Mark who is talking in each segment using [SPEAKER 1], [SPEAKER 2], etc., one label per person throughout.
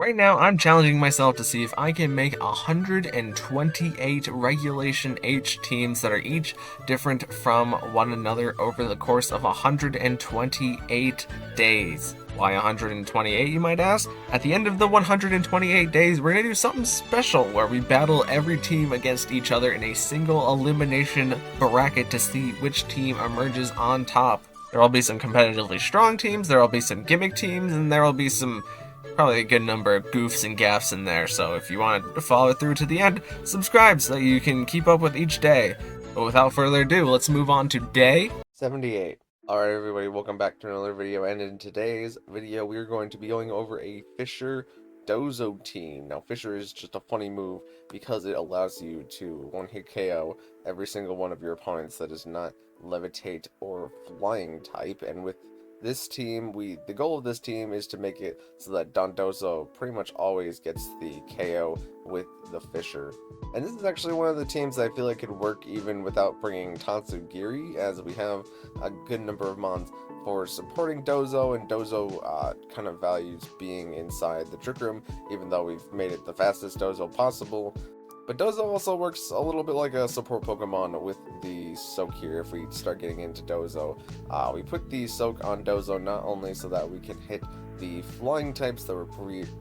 [SPEAKER 1] Right now, I'm challenging myself to see if I can make 128 Regulation H teams that are each different from one another over the course of 128 days. Why 128, you might ask? At the end of the 128 days, we're going to do something special where we battle every team against each other in a single elimination bracket to see which team emerges on top. There will be some competitively strong teams, there will be some gimmick teams, and there will be some probably a good number of goofs and gaffs in there, so if you want to follow through to the end, subscribe so that you can keep up with each day. But without further ado, let's move on to day 78. Alright everybody, welcome back to another video, and in today's video we're going to be going over a Fissure Dozo team. Now Fissure is just a funny move because it allows you to one-hit KO every single one of your opponents that is not levitate or flying type, and with this team, the goal of this team is to make it so that Dozo pretty much always gets the KO with the Fissure. And this is actually one of the teams that I feel like could work even without bringing Tatsugiri, as we have a good number of mons for supporting Dozo, and Dozo kind of values being inside the Trick Room, even though we've made it the fastest Dozo possible. But Dozo also works a little bit like a support Pokemon with the Soak here. If we start getting into Dozo, we put the Soak on Dozo not only so that we can hit the flying types that were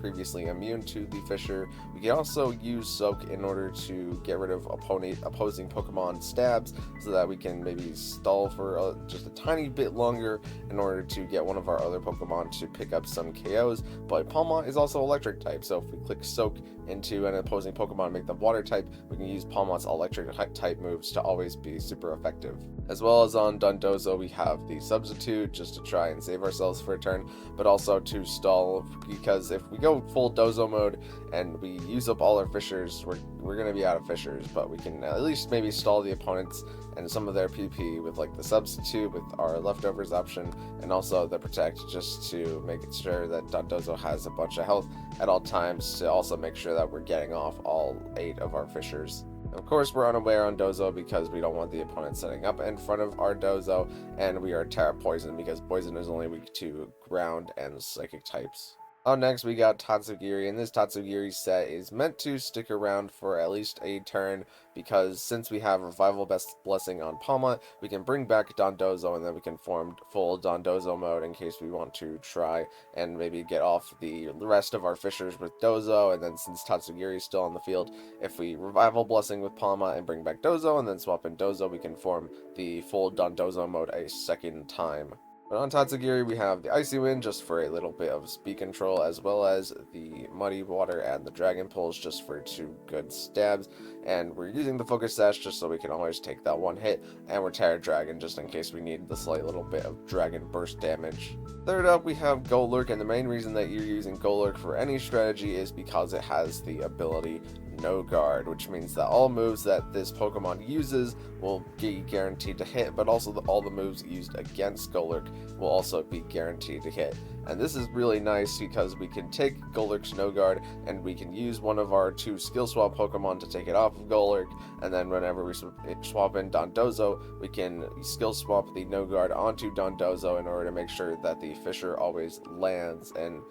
[SPEAKER 1] previously immune to the Fissure, we can also use Soak in order to get rid of opposing Pokemon stabs, so that we can maybe stall for just a tiny bit longer in order to get one of our other Pokemon to pick up some KOs. But Palma is also electric type, so if we click Soak into an opposing Pokemon and make them water type, we can use Palma's electric type moves to always be super effective. As well as on Dozo, we have the Substitute just to try and save ourselves for a turn, but also to stall, because if we go full Dozo mode and we use up all our Fissures, we're going to be out of Fissures, but we can at least maybe stall the opponents and some of their PP with like the Substitute, with our leftovers option, and also the Protect, just to make it sure that Dozo has a bunch of health at all times, to also make sure that we're getting off all 8 of our Fissures. Of course, we're unaware on Dozo because we don't want the opponent setting up in front of our Dozo, and we are Terra Poison because Poison is only weak to ground and psychic types. Up next, we got Tatsugiri, and this Tatsugiri set is meant to stick around for at least a turn, because since we have Revival Blessing on Palma, we can bring back Dozo, and then we can form full Dozo mode in case we want to try and maybe get off the rest of our Fissures with Dozo. And then since Tatsugiri is still on the field, if we Revival Blessing with Palma and bring back Dozo and then swap in Dozo, we can form the full Dozo mode a second time. But on Tatsugiri, we have the Icy Wind just for a little bit of speed control, as well as the Muddy Water and the Dragon Pulse just for 2 good stabs. And we're using the Focus Sash just so we can always take that one hit, and we're Terra Dragon just in case we need the slight little bit of Dragon Burst damage. Third up, we have Golurk, and the main reason that you're using Golurk for any strategy is because it has the ability No Guard, which means that all moves that this Pokemon uses will be guaranteed to hit, but also all the moves used against Golurk will also be guaranteed to hit. And this is really nice because we can take Golurk's No Guard and we can use one of our 2 skill swap Pokemon to take it off of Golurk, and then whenever we swap in Dozo, we can skill swap the No Guard onto Dozo in order to make sure that the Fissure always lands. And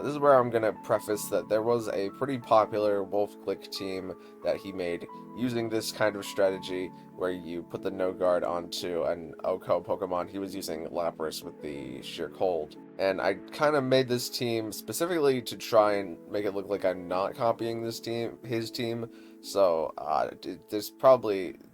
[SPEAKER 1] this is where I'm going to preface that there was a pretty popular Wolf Click team that he made using this kind of strategy, where you put the No Guard onto an OHKO Pokemon. He was using Lapras with the Sheer Cold. And I kind of made this team specifically to try and make it look like I'm not copying his team. So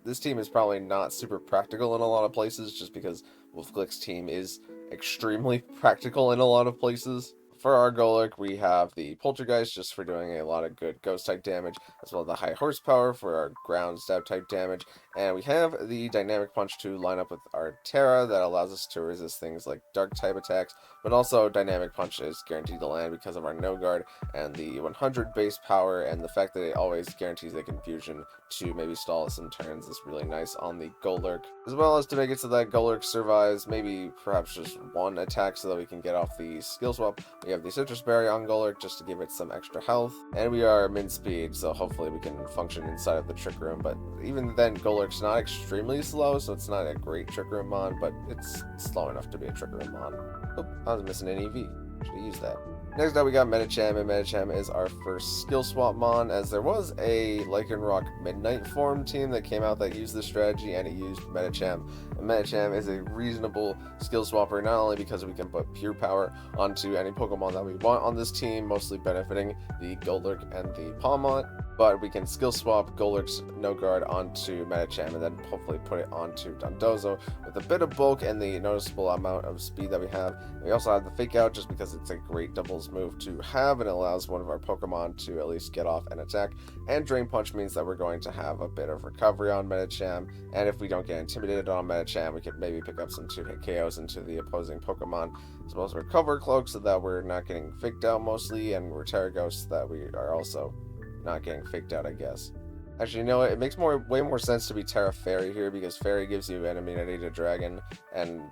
[SPEAKER 1] this team is probably not super practical in a lot of places, just because Wolf Click's team is extremely practical in a lot of places. For our Golurk, we have the Poltergeist just for doing a lot of good ghost type damage, as well as the high horsepower for our ground stab type damage, and we have the Dynamic Punch to line up with our Terra that allows us to resist things like dark type attacks, but also Dynamic Punch is guaranteed to land because of our No Guard and the 100 base power, and the fact that it always guarantees a confusion to maybe stall some turns is really nice on the Golurk, as well as to make it so that Golurk survives maybe perhaps just 1 attack so that we can get off the skill swap. We have the Citrus Berry on Golurk just to give it some extra health, and we are min speed, so hopefully we can function inside of the Trick Room. But even then, Golurk's not extremely slow, so it's not a great Trick Room mon, but it's slow enough to be a Trick Room mon. Oh, I was missing an EV. Should have used that.
[SPEAKER 2] Next up, we got Medicham, and Medicham is our first skill swap mon, as there was a Lycanroc Midnight form team that came out that used this strategy, and it used Medicham. And Medicham is a reasonable skill swapper, not only because we can put pure power onto any Pokemon that we want on this team, mostly benefiting the Golurk and the Palmont, but we can skill swap Golurk's No Guard onto Medicham and then hopefully put it onto Dozo with a bit of bulk and the noticeable amount of speed that we have. And we also have the Fake Out just because it's a great doubles move to have and it allows one of our Pokemon to at least get off an attack. And Drain Punch means that we're going to have a bit of recovery on Medicham, and if we don't get intimidated on Medicham, we could maybe pick up some 2-hit KOs into the opposing Pokemon, as well as Recover Cloak so that we're not getting faked out mostly, and we're Terra Ghosts so that we are also not getting faked out, I guess. Actually, you know what? It makes way more sense to be Terra Fairy here, because Fairy gives you an immunity to Dragon, and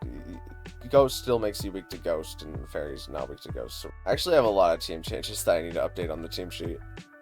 [SPEAKER 2] Ghost still makes you weak to Ghost, and Fairy's not weak to Ghost. So I actually have a lot of team changes that I need to update on the team sheet.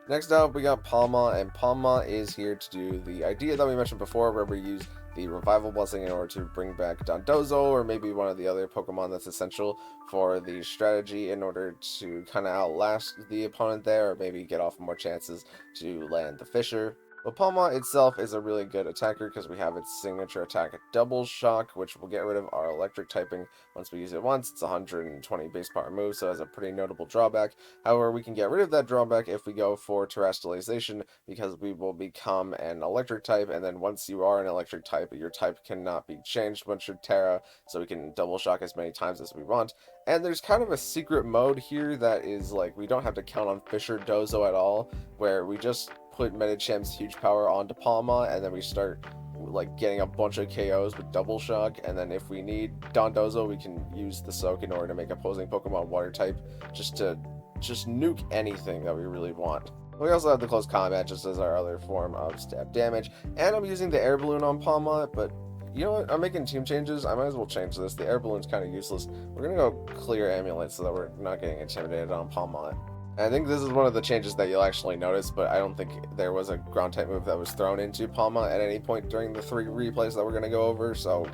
[SPEAKER 2] Next up, we got Palma, and Palma is here to do the idea that we mentioned before, where we use the Revival Blessing in order to bring back Dozo, or maybe one of the other Pokemon that's essential for the strategy in order to kind of outlast the opponent there, or maybe get off more chances to land the Fissure. But Palma itself is a really good attacker because we have its signature attack Double Shock, which will get rid of our electric typing once we use it once. It's a 120 base power move, so it has a pretty notable drawback. However, we can get rid of that drawback if we go for Terrestrialization, because we will become an electric type, and then once you are an electric type, your type cannot be changed once you're Terra, so we can Double Shock as many times as we want. And there's kind of a secret mode here that is like, we don't have to count on Fissure Dozo at all, where we just put Medicham's huge power onto Palma, and then we start like getting a bunch of KOs with Double Shock, and then if we need Dozo, we can use the Soak in order to make opposing Pokemon water type, just to nuke anything that we really want. We also have the Close Combat just as our other form of stab damage, and I'm using the Air Balloon on Palma, but you know what, I'm making team changes, I might as well change this. The Air Balloon's kind of useless. We're gonna go Clear Amulet so that we're not getting intimidated on Palma. I think this is one of the changes that you'll actually notice, but I don't think there was a ground type move that was thrown into Palma at any point during the 3 replays that we're going to go over, so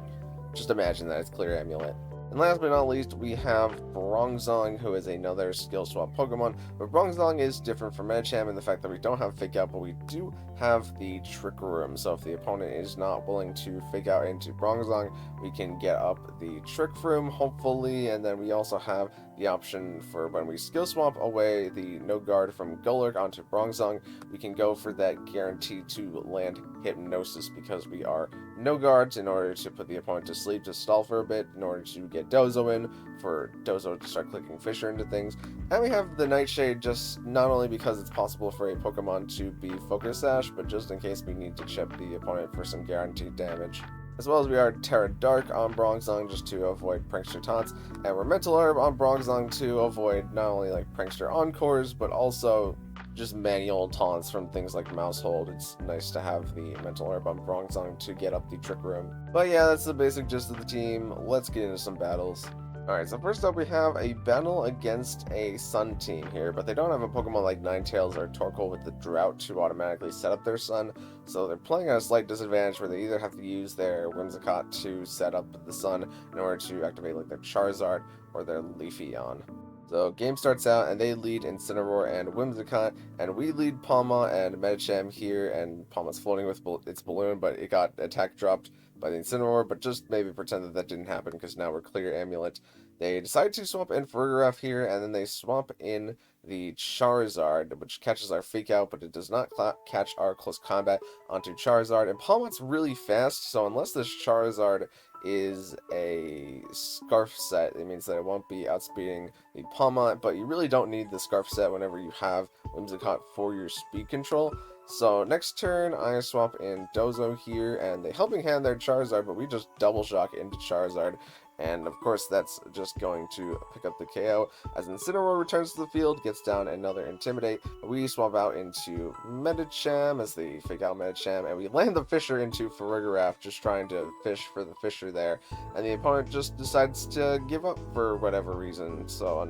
[SPEAKER 2] just imagine that it's Clear Amulet. And last but not least, we have Bronzong, who is another skill swap Pokemon, but Bronzong is different from Medicham in the fact that we don't have Fake Out, but we do have the Trick Room, so if the opponent is not willing to Fake Out into Bronzong, we can get up the Trick Room, hopefully, and then we also have the option for when we skill swap away the No Guard from Golurk onto Bronzong, we can go for that guarantee to land Hypnosis, because we are No Guards in order to put the opponent to sleep, to stall for a bit, in order to get Dozo in, for Dozo to start clicking Fissure into things. And we have the Nightshade just not only because it's possible for a Pokemon to be Focus Sash, but just in case we need to chip the opponent for some guaranteed damage. As well as we are Terra Dark on Bronzong just to avoid Prankster Taunts, and we're Mental Herb on Bronzong to avoid not only like Prankster Encores, but also just manual taunts from things like Mouse Hold. It's nice to have the Mental Herb on Bronzong to get up the Trick Room. But yeah, that's the basic gist of the team. Let's get into some battles. Alright, so first up we have a battle against a Sun team here, but they don't have a Pokemon like Ninetales or Torkoal with the Drought to automatically set up their Sun, so they're playing at a slight disadvantage where they either have to use their Whimsicott to set up the Sun in order to activate like their Charizard or their Leafeon. So game starts out and they lead Incineroar and Whimsicott, and we lead Palma and Medicham here, and Palma's floating with its balloon, but it got attack dropped by the Incineroar, but just maybe pretend that didn't happen because now we're Clear Amulet. They decide to swap in Farigiraf here, and then they swap in the Charizard, which catches our Fake Out, but it does not catch our Close Combat onto Charizard. And Palma's really fast, so unless this Charizard is a Scarf set, it means that it won't be outspeeding the Palma, but you really don't need the Scarf set whenever you have Whimsicott for your speed control. So next turn, I swap in Dozo here, and they Helping Hand their Charizard, but we just Double Shock into Charizard. And of course, that's just going to pick up the KO. As Incineroar returns to the field, gets down another Intimidate. We swap out into Medicham as the Fake Out Medicham, and we land the Fissure into Farigiraf, just trying to fish for the Fissure there. And the opponent just decides to give up for whatever reason. So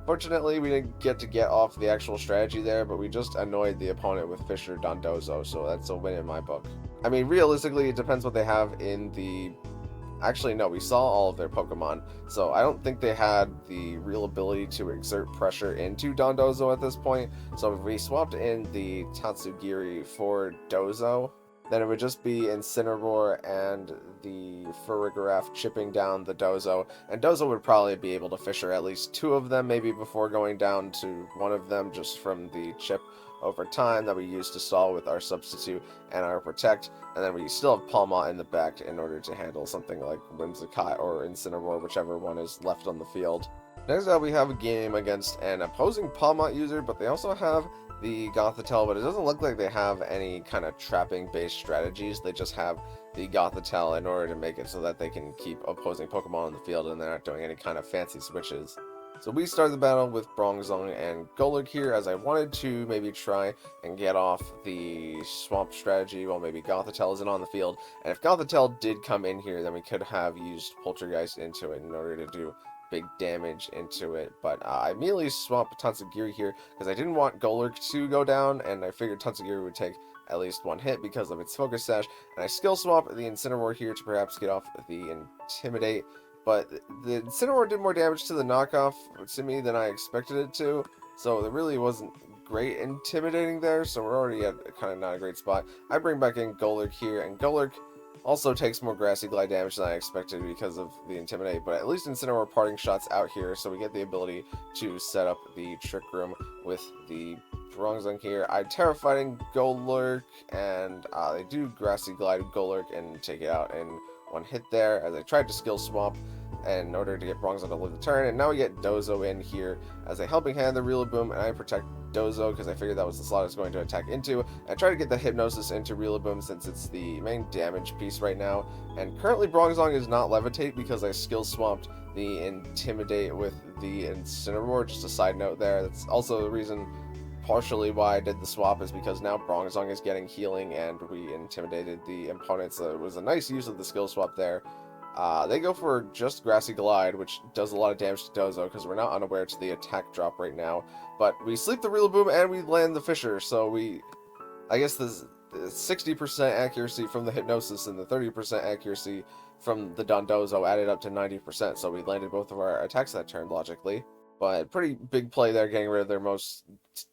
[SPEAKER 2] unfortunately, we didn't get off the actual strategy there, but we just annoyed the opponent with Fissure Dozo, so that's a win in my book. I mean, realistically, it depends what they have in the Actually, no, we saw all of their Pokemon, so I don't think they had the real ability to exert pressure into Dondozo at this point. So if we swapped in the Tatsugiri for Dozo, then it would just be Incineroar and the Farigiraf chipping down the Dozo, and Dozo would probably be able to Fissure at least 2 of them, maybe before going down to 1 of them, just from the chip over time that we used to stall with our Substitute and our Protect, and then we still have Palmot in the back in order to handle something like Whimsicott or Incineroar, whichever one is left on the field. Next up, we have a game against an opposing Palmot user, but they also have the Gothitelle, but it doesn't look like they have any kind of trapping-based strategies. They just have the Gothitelle in order to make it so that they can keep opposing Pokemon on the field and they're not doing any kind of fancy switches. So we start the battle with Bronzong and Golurk here, as I wanted to maybe try and get off the swamp strategy while maybe Gothitelle isn't on the field. And if Gothitelle did come in here, then we could have used Poltergeist into it in order to do big damage into it. But I immediately swapped Tatsugiri here because I didn't want Golurk to go down, and I figured Tatsugiri would take at least 1 hit because of its Focus Sash. And I skill swap the Incineroar here to perhaps get off the Intimidate. But the Incineroar did more damage to the knockoff to me than I expected it to, so it really wasn't great intimidating there, so we're already at kind of not a great spot. I bring back in Golurk here, and Golurk also takes more Grassy Glide damage than I expected because of the Intimidate, but at least Incineroar parting shots out here, so we get the ability to set up the Trick Room with the Bronzong here. I Terra Fighting Golurk, and they do Grassy Glide Golurk and take it out in 1 hit there, as I tried to skill swap in order to get Bronzong to live the turn, and now we get Dozo in here as a helping hand, the Rillaboom, and I protect Dozo because I figured that was the slot I was going to attack into. And I try to get the Hypnosis into Rillaboom since it's the main damage piece right now, and currently Bronzong is not Levitate because I skill swapped the Intimidate with the Incineroar. Just a side note there, that's also the reason partially why I did the swap, is because now Bronzong is getting healing and we intimidated the opponent, so it was a nice use of the skill swap there. They go for just Grassy Glide, which does a lot of damage to Dozo because we're not unaware to the attack drop right now, but we sleep the Rillaboom and we land the Fissure, so I guess the 60% accuracy from the Hypnosis and the 30% accuracy from the Dondozo added up to 90%, so we landed both of our attacks that turn logically. But pretty big play there, getting rid of their most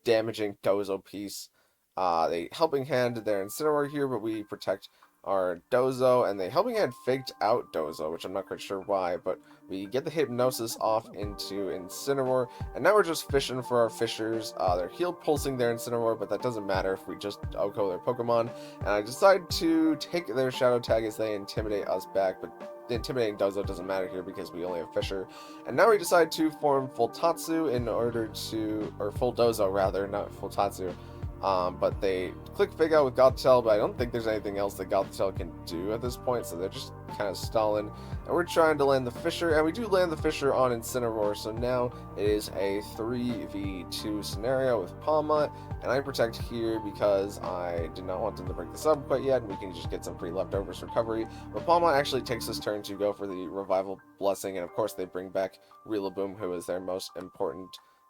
[SPEAKER 2] damaging Dozo piece. They helping hand their Incineroar here, but we protect our Dozo, and they helping hand faked out Dozo, which I'm not quite sure why, but we get the Hypnosis off into Incineroar, and now we're just fishing for our Fissures. They're heal pulsing their Incineroar, but that doesn't matter if we just OHKO their Pokemon, and I decide to take their Shadow Tag as they intimidate us back, but the intimidating Dozo doesn't matter here because we only have Fissure. And now we decide to form full Tatsu in order to, or full Dozo rather, not full Tatsu. But they click Fake Out with Gothitelle, but I don't think there's anything else that Gothitelle can do at this point, so they're just kind of stalling. And we're trying to land the Fissure, and we do land the Fissure on Incineroar, so now it is a 3v2 scenario with Palmot, and I protect here because I did not want them to break the sub quite yet, and we can just get some free leftovers recovery. But Palmot actually takes his turn to go for the Revival Blessing, and of course they bring back Rillaboom, who is their most important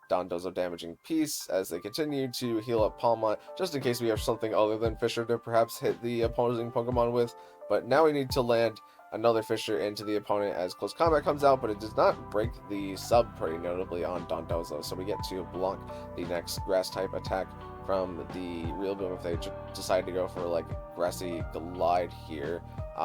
[SPEAKER 2] Dondozo damaging piece, as they continue to heal up Palmot, just in case we have something other than Fissure to perhaps hit the opposing Pokemon with. But now we need to land another Fissure into the opponent as Close Combat comes out, but it does not break the sub pretty notably on Dondozo, so we get to block the next Grass type attack from the Rillaboom if they decide to go for like Grassy Glide here.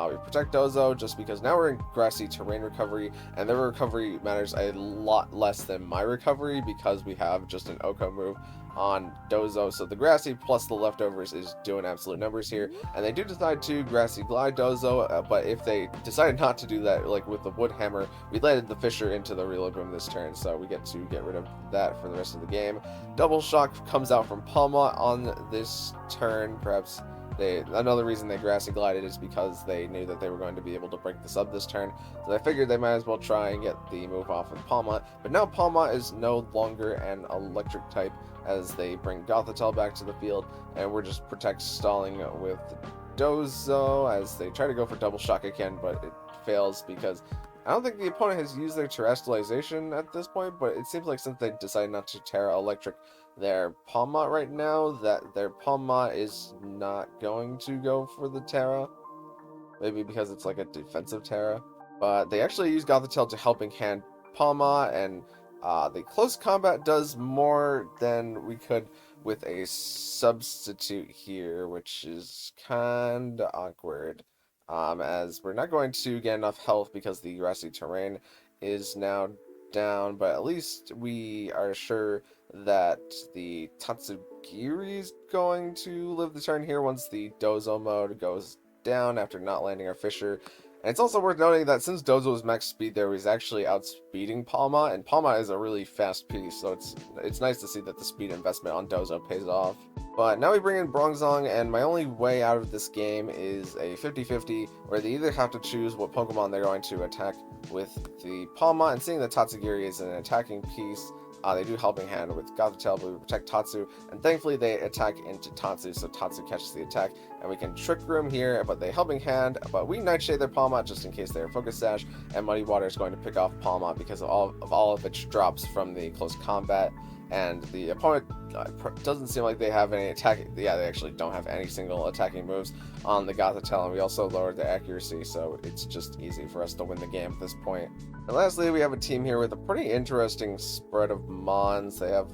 [SPEAKER 2] We protect Dozo just because now we're in Grassy Terrain recovery, and their recovery matters a lot less than my recovery because we have just an OHKO move on Dozo. So the Grassy plus the leftovers is doing absolute numbers here, and they do decide to Grassy Glide Dozo, but if they decided not to do that, like with the Wood Hammer, we landed the Fissure into the Rillaboom this turn, so we get to get rid of that for the rest of the game. Double Shock comes out from Palmot on this turn. Perhaps another reason they Grassy Glided is because they knew that they were going to be able to break the sub this turn, so they figured they might as well try and get the move off with Palmot. But now Palmot is no longer an electric type, as they bring Gothitelle back to the field, and we're just stalling with Dozo as they try to go for Double Shock again, but it fails because I don't think the opponent has used their Terrestrialization at this point, but it seems like since they decided not to Terra Electric their Palmot right now, that their Palmot is not going to go for the Terra. Maybe because it's like a defensive Terra. but they actually use Gothitelle to helping hand Palma, and the close combat does more than we could with a substitute here, which is kind of awkward, as we're not going to get enough health because the grassy terrain is now down, but at least we are sure that the Tatsugiri is going to live the turn here once the Dozo mode goes down after not landing our Fissure. And it's also worth noting that since Dozo's max speed there, he's actually outspeeding Palma, and Palma is a really fast piece, so it's nice to see that the speed investment on Dozo pays off. But now we bring in Bronzong, and my only way out of this game is a 50-50, where they either have to choose what Pokemon they're going to attack with the Palma, and seeing that Tatsugiri is an attacking piece, they do Helping Hand with Gothitelle, but we protect Tatsu, and thankfully they attack into Tatsu, so Tatsu catches the attack, and we can Trick Room here, but they Helping Hand, but we Nightshade their Palma just in case they're Focus Sash, and Muddy Water is going to pick off Palma because of all of its drops from the close combat, and the opponent doesn't seem like they have any attacking. Yeah, they actually don't have any single attacking moves on the Gothitelle, and we also lowered the accuracy, so it's just easy for us to win the game at this point. And lastly, we have a team here with a pretty interesting spread of Mons. They have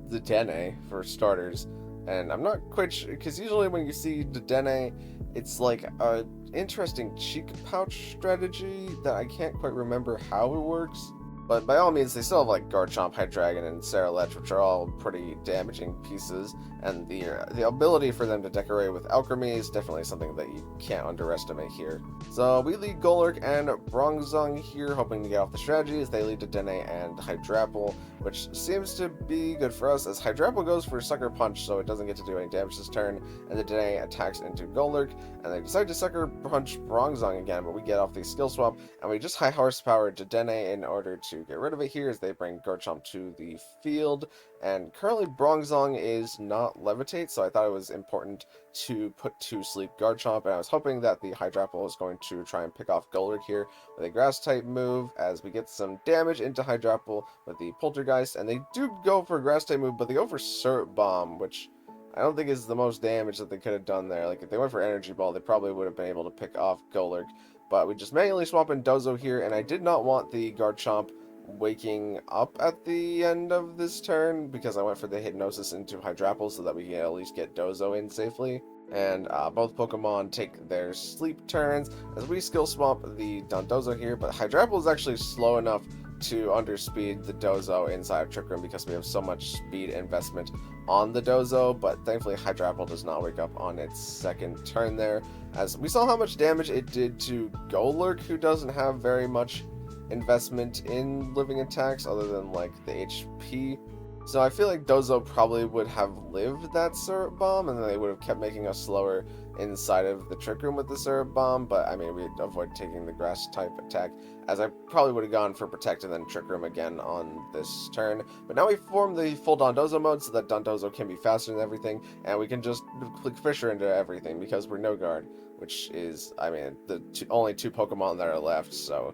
[SPEAKER 2] the Dene for starters, and I'm not quite sure, because usually when you see the Dene, it's like a interesting cheek pouch strategy that I can't quite remember how it works. But by all means, they still have like Garchomp, Hydreigon, and Saralech, which are all pretty damaging pieces, and the ability for them to decorate with Alchemy is definitely something that you can't underestimate here. So we lead Golurk and Bronzong here, hoping to get off the strategy as they lead to Dene and Hydrapple, which seems to be good for us as Hydrapple goes for Sucker Punch, so it doesn't get to do any damage this turn, and the Dene attacks into Golurk, and they decide to Sucker Punch Bronzong again, but we get off the skill swap, and we just high horsepower to Dene in order to get rid of it here as they bring Garchomp to the field. And currently Bronzong is not Levitate, so I thought it was important to put to sleep Garchomp, and I was hoping that the Hydrapple is going to try and pick off Golurk here with a grass type move as we get some damage into Hydrapple with the Poltergeist, and they do go for a grass type move, but they go for Syrup Bomb, which I don't think is the most damage that they could have done there. Like if they went for Energy Ball, they probably would have been able to pick off Golurk, but we just manually swap in Dozo here, and I did not want the Garchomp waking up at the end of this turn because I went for the Hypnosis into Hydrapple so that we can at least get Dozo in safely. And both Pokemon take their sleep turns as we skill swap the Dondozo here, but Hydrapple is actually slow enough to underspeed the Dozo inside of Trick Room because we have so much speed investment on the Dozo, but thankfully Hydrapple does not wake up on its second turn there, as we saw how much damage it did to Golurk, who doesn't have very much investment in living attacks other than like the HP. So I feel like Dozo probably would have lived that Syrup Bomb, and then they would have kept making us slower inside of the Trick Room with the Syrup Bomb, but I mean, we'd avoid taking the grass type attack, as I probably would have gone for Protect and then Trick Room again on this turn. But now we form the full Dondozo mode so that Dondozo can be faster than everything, and we can just click Fissure into everything because we're No Guard, which is, I mean, the only two Pokemon that are left, so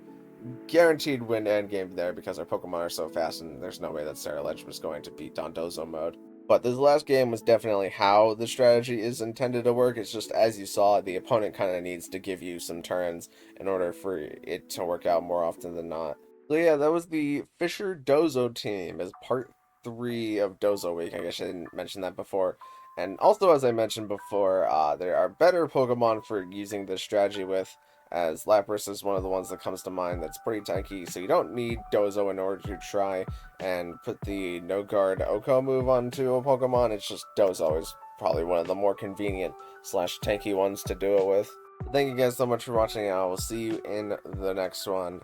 [SPEAKER 2] guaranteed win endgame there because our Pokemon are so fast, and there's no way that Saralech was going to beat Dondozo mode. But this last game was definitely how the strategy is intended to work. It's just, as you saw, the opponent kind of needs to give you some turns in order for it to work out more often than not. So yeah, that was the Fissure Dozo team as part 3 of Dozo Week. I guess I didn't mention that before. And also, as I mentioned before, there are better Pokemon for using this strategy with, as Lapras is one of the ones that comes to mind that's pretty tanky, so you don't need Dozo in order to try and put the No Guard OHKO move onto a Pokemon. It's just Dozo is probably one of the more convenient / tanky ones to do it with. Thank you guys so much for watching, and I will see you in the next one.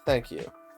[SPEAKER 2] Thank you.